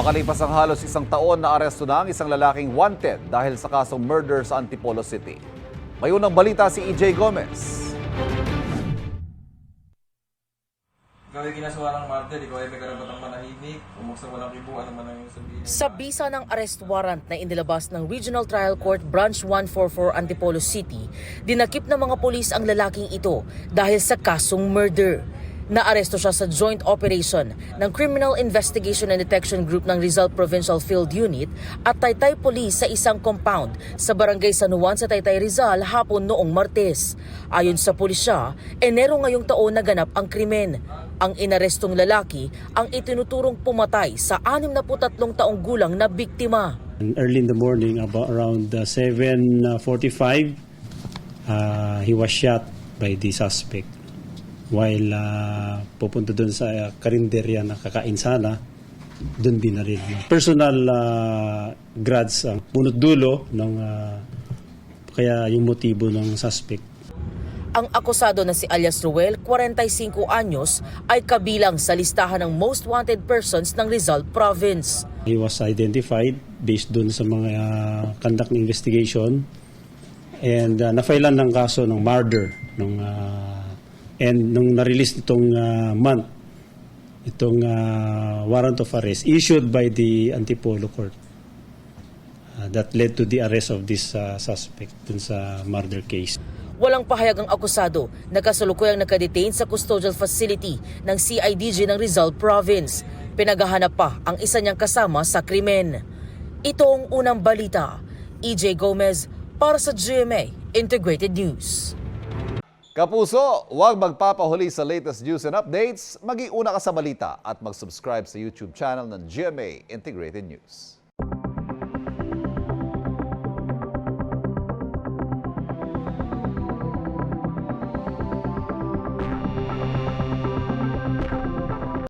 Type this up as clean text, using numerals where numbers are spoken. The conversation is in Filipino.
Makalipas ang halos isang taon na aresto na ang isang lalaking wanted dahil sa kasong murder sa Antipolo City. May unang balita si EJ Gomez. Ikaw ay ginagawa ng martir, ikaw ay may karapatang manahimik, umuksa walang kibuan naman ang iyong sabihin. Sa bisa ng arrest warrant na inilabas ng Regional Trial Court Branch 144 Antipolo City, dinakip ng mga pulis ang lalaking ito dahil sa kasong murder. Naaresto siya sa joint operation ng Criminal Investigation and Detection Group ng Rizal Provincial Field Unit at Taytay Police sa isang compound sa Barangay San Juan sa Taytay Rizal hapon noong Martes. Ayon sa pulisya, Enero ngayong taon naganap ang krimen. Ang inarestong lalaki ang itinuturong pumatay sa 63 taong gulang na biktima. Early in the morning, about around 7:45, he was shot by the suspect. While pupunta doon sa karinderya na kakain sana, doon binaril. Personal grudge ang punot dulo ng kaya yung motibo ng suspect. Ang akusado na si alias Ruel, 45 anyos, ay kabilang sa listahan ng most wanted persons ng Rizal Province. He was identified based doon sa mga conduct ng investigation and nafailan ng kaso ng murder and nung na-release itong month, itong warrant of arrest issued by the Antipolo Court that led to the arrest of this suspect dun sa murder case. Walang pahayag ang akusado na kasalukuyang nakadetain sa custodial facility ng CIDG ng Rizal Province. Pinaghahanap pa ang isa niyang kasama sa krimen. Ito ang unang balita. EJ Gomez para sa GMA Integrated News. Kapuso, huwag magpapahuli sa latest news and updates. Mag-iuna ka sa balita at mag-subscribe sa YouTube channel ng GMA Integrated News.